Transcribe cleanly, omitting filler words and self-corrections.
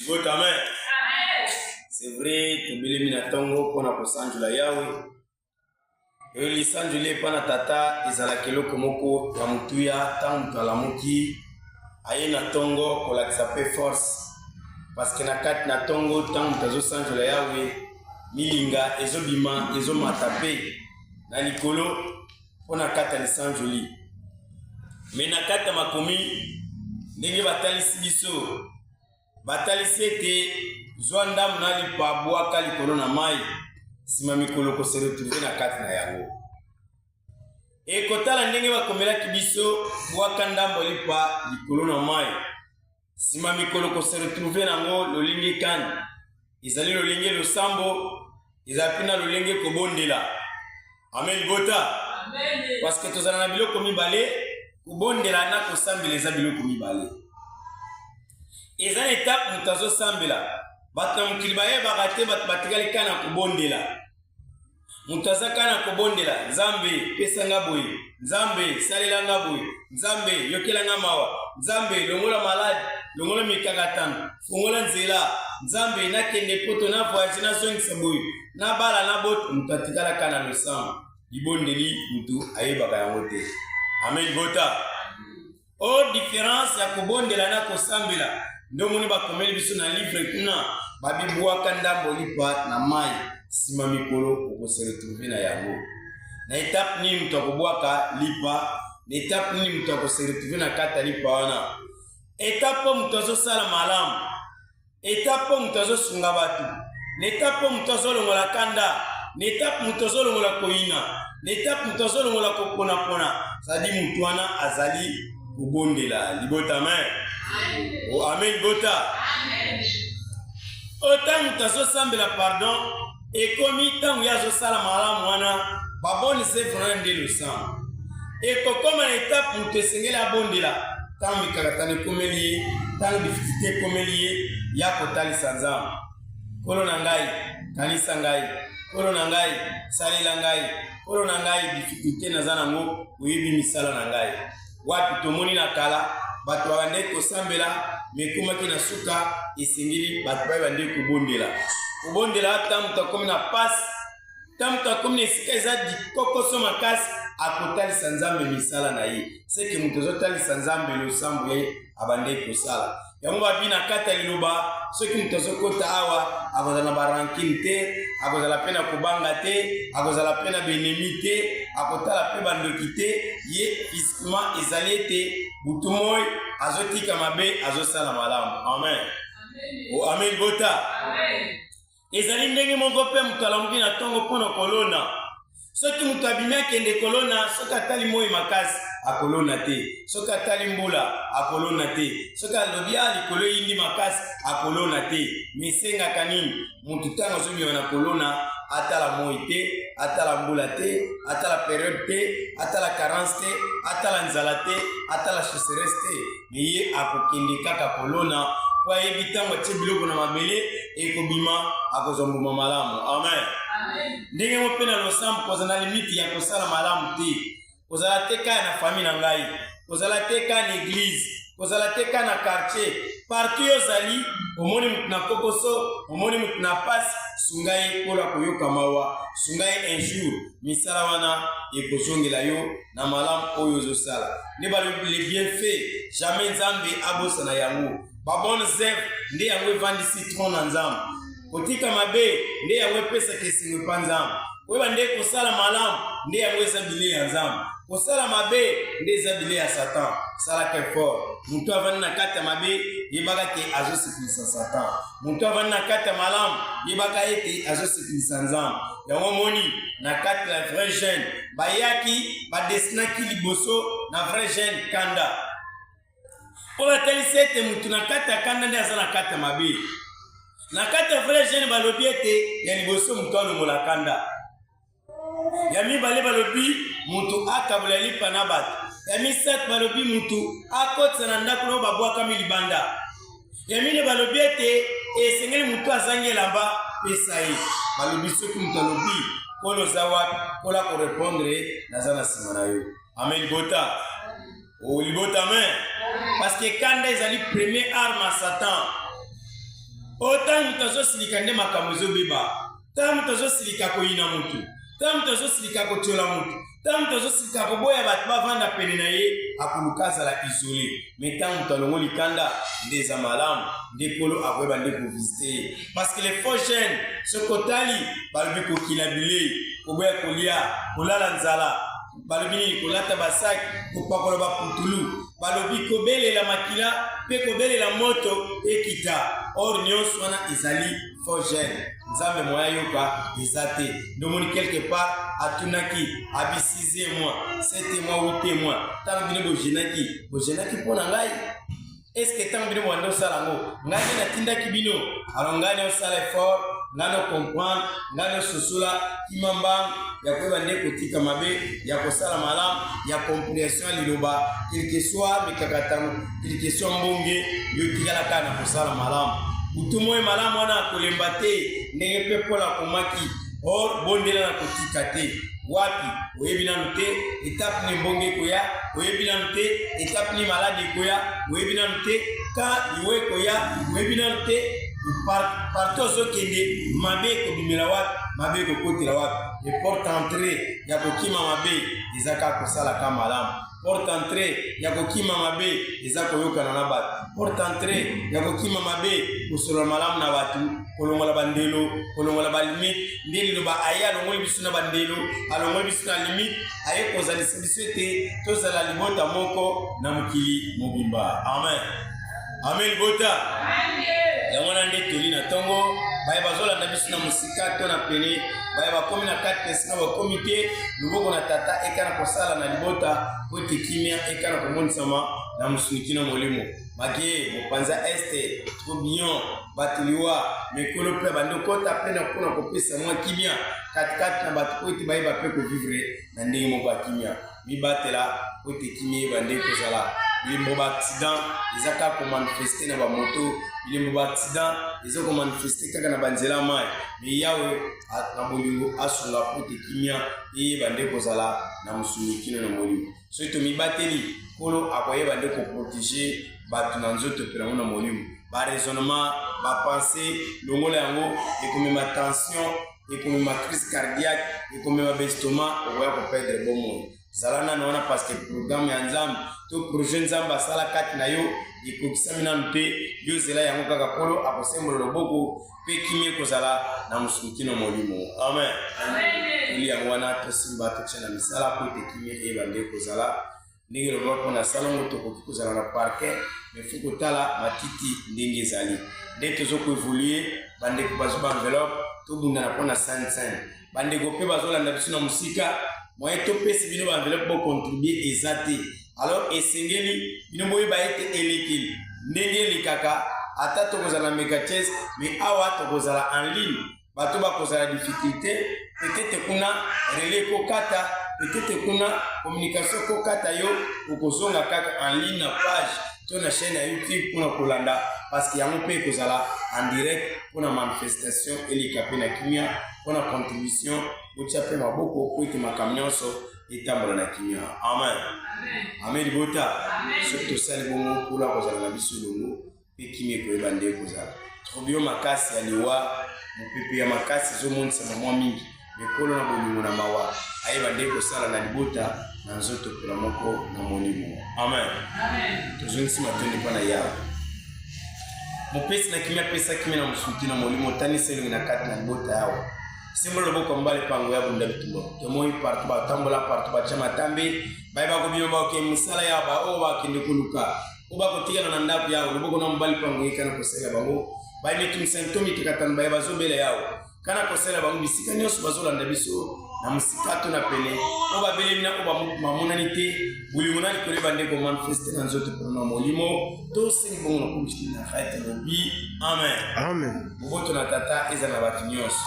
Amen. C'est vrai, tubili minatongo pona kosanjula yawe. Eli sanjule pana tata ezala keloko moko ya mutuya tangu kalamuki ayena tongo kolakisa pe force parce que na kati na tongo tangu tazo sanjula yawe milinga ezobima ezomatape na likolo pona kata ni sanjuli. Mais na kata makomi ndenge batalisi biso batalisi ete zwanda munali pa bwaka likolo na mai sima mikolo ko se retrouver na kati na yango. E kotala ndenge bakomelaki biso bwaka ndambo lipa likolo na mai sima mikolo ko se retrouver nango lolingi kani ezali lolingi losambo ezapina lolingi kobondela. Amen bota. Amen. Parce que tozala na biloko mibale kobondela na kosambela eza biloko mibale. Eza étape mutazo sambela bato mukili baye bagate bato batikali kana kobondela. Mutaza kana kobondela Nzambe pesanga boye, Nzambe salelanga boye, Nzambe yokelanga mawa, Nzambe longola malade, longola mikakatano, fongola nzela, Nzambe nakende poto na voyage na zongisa boye, na bala na bot mutatikala kana losam. Libondeli mutu ayebaka yango te. Amen bota. O différence ya kobondela na kosambela ndo moni bakomeli biso na livre kuna babibwaka ndambo lipa na mai sima mikolo oko se retrouver na yango. Na étape ni mutu akobwaka lipa, na étape ni mutu ako se retrouver na kata lipa wana. Étape mutu azosala malamu, étape mutu azosunga batu, na étape mutu azolongola kanda, na étape mutu azolongola koyina, na étape mutu azolongola kopona pona. Sadi mutu wana azali kobondela. Libota amen. Oh amen bota. Amen. Autant mutazo sambela pardon et komi tangu yazo sala malamu wana baboni se vraiment de le sang. Et comme en étape mutesengela bondela tangu mikakatane komeli tangu difficulté komeli ya kotali sanzam. Kolo nangai kanisa ngai, kolo nangai salila ngai, kolo nangai difficulté nazana ngo uyibi misala nangai. Wapi tomoni na kala bato bande kosambela mekumaki na suka isingili bato bande kubondela. Kubondela tamuta komi na pasi, tamuta komi na esika eza dikokoso makasi akotalisa Nzambe misala na ye. Seke mutu azotalisa Nzambe losambo ye abande kosala. Yango babi na kata liloba soki mutu azokota awa akozala na barankine te, akozala pe na kobanga te, akozala pe na benemi te, akotala pe bandoki te, ye physiquement ezali ete butu moi azotika mabe azosala malamu. Amen. Oh amen bota. Amen. Ezali ndenge moko pe mutu alamuki na tongo mpona kolona. Soki mutu abimi akende kolona soki atali moi makasi akolona te, soki atali mbula akolona te, soki alobi likolo yindi makasi akolona te. Mesengaka nini mutu ntango azobima na kolona atala moi te, atala mbula te, atala période te, atala carence te, atala nzala te, atala chasseresse te. Meye akokende kaka kolona po ayebi ntango atie biloko na mabele ekobima akozombuma malamu. Amen. Ndenge mo pe na losambo kozala limite ya kosala malamu te. Kozala te kaka na famille na ngai, kozala te kaka na église, kozala te kaka na quartier. Partout yozali omoni mutu na kokoso, omoni mutu na pasi, sungai pola koyoka mawa, sungai un jour misala wana ekozongela yo na malamu oyo ozosala. Ne balobi le bienfait jamais Nzambe abosa na yango. Babone zef nde yango evandi citron na Nzambe. Kotika mabe nde yango epesaka esengo pa Nzambe. Oyeba nde kosala malamu nde yango eza bile ya Nzambe. Kosala mabe nde eza bile ya Satan. Salaka effort. Mutu avandi na kati ya mabe yebaka ke azosepelisa Satan. Mutu avandi na kati ya malamu yebaka ete azosepelisa Nzambe. Yango moni na kati la vrai jeune bayaki badesinaki liboso na vrai jeune kanda. Ola talisi ete mutu na kati ya kanda nde aza na kati ya mabe. Na kati ya vrai jeune balobi ete ya liboso mutu alongola kanda. Ya mibale balobi mutu akabola lipa na bato. Ya misatu balobi mutu akotisa na ndako na babwakami libanda. Ya mine balobi ete esengeli mutu azangi elamba pesa ye. Balobi soki mutu alobi kolo za wapi kola korepondre naza na nsima na yo. Amen libota. Oh libota amen. Parce que kanda ezali premier arme à Satan. Ota mutazo silika nde makambo ezobeba. Ta mutazo silika koyina mutu. Ta mutazo silika kotiola mutu. Ta mutazo silika koboya bato bavanda pene na ye akulukaza la isolé. Mais ta mutalongo likanda ndeza malamu ndekolo akweba nde kovisite. Parce que les faux jeunes ce kotali balobi kokila bilei koboya kolia kolala nzala balobi kolata basaki kopakola baputulu balobi kobelela makila pe kobelela moto ekita. Or nyonso wana ezali faux jeune nzambe moya yoka ezate ndomoni quelque part atunaki abi 6e mois 7e mois 8e mois tango bino bojenaki mpona ngai. Est-ce que tango bino bwanda osala ngo ngai natindaki bino alors ngai ne osala effort ngai no comprendre ngai no sosola kimamba ya koyeba nde kotika mabe ya kosala malamu ya compréhension ya liloba qu'il que soit mikakatano qu'il que soit mbonge yo tikala kaka na kosala malamu butu moye malamu wana akolemba te ndenge mpe mpola akomaki. Or bondela na kotika te wapi oyebi nanu te etape ni mbonge ekoya oyebi nanu te etape ni malade ekoya oyebi nanu te ka iwe ekoya oyebi nanu te partout ozokende mabe ekobimela wapi mabe ekokotela wapi. E porte entrée ya kokima mabe eza kaka kosala ka malamu. Porte entrée ya kokima mabe eza koyokana na bato. Porte entrée ya kokima mabe kosolola malamu na bato kolongola bandelo kolongola balimite nde liloba aye alongoli biso na bandelo alongoli biso na limite aye kozalisa biso ete tozala libota moko na mokili mobimba. Amen. Amen libota. Yango na nde toli na tongo baye bazolanda biso na mosika to na pene baye bakomi na kati esika bakomi te loboko na tata ekana kosala na libota po ete kimia ekana komonisama na mosuniki na molimo mage mopanza este trobion bato liwa mekolo mpe bande okota mpe na mpona kopesa mwa kimia katikati na bato po ete bayeba mpe kovivre na ndenge moko ya kimia mibatela po ete kimia eyeba nde kozala. Bilembo ba accident eza kaka komanifeste na bamoto bilembo ba accident eza komanifeste kaka na banzela mai me yawe na bolingo asunga po ete kimia eyeba nde kozala na mosunikino na molimo. Soki tomibateli kolo akoyeba nde koprotege bato na nzoto mpe nango na molimo baraisonnement bapense longola yango ekomema tension ekomema crise cardiaque ekomema bestoma okoya koperdre bomoi. Zala nanu wana parce que programme ya nzambe to projet nzambe asala kati na yo ekokisami nanu te yo zela yango kaka kolo akosembola loboko mpe kimia ekozala na mosuki na molimo. Amen. Ili yango wana tosimba totia na misala po ete kimia eyeba nde ekozala ndenge loba mpona salongo tokoki kozala na parquet me fo kotala matiti ndenge ezali nde tozokoevolue bandeko bazoba enveloppe tobundana mpona sainte bandeko mpe bazolanda biso na mosika moyen topesi bino baenveloppe bocontribue eza te. Alors esengeli bino boyeba ete elekeli ndenge elekaka ata tokozala mécathèse mais awa tokozala en ligne bato bakozala difficulté peut-être kuna relais kokata peut-être kuna communication kokata yo okozonga kaka en ligne na page to na chaîne ya YouTube pona kolanda parce que yango mpe ekozala en direct pona manifestation eleka mpe na kimia pona contribution botia mpe maboko po ete makambo nyonso etambola na kimia. Amen. Amen libota. Soki tosali bongo kolo akozala na biso elongo mpe kimia ekoyeba nde ekozala. Trobio makasi ya liwa mopepe ya makasi ezomonisama mwa mingi mekolo na bolingo na mawa ayeba nde ekosala na libota na nzoto mpela moko na molimo. Amen. Tozongisi matondi mpa na yawe mopesi na kimia pesa kimia na mosuki na molimo otanisa elongi na kati na libota yawe simbolo loboko mbale pango ya bunda bitumbo tomoi partout batambola partout batia matambe bayeba kobima baoke mosala ya bao bakende koluka o bakotikana na ndako yawe loboko na mobali pango ekana kosala bango bayebeti misymptome tikatano baye bazobela yawe kana kosala bango bisika nyonso bazolanda biso na mosika to na pene o babelemi na o bamonani te bolingo na likolo ebande komanifeste na nzoto mpona na molimo tosengi bongo na komikili na haite lobi. Amen. Boboto na tata eza na bato nyonso.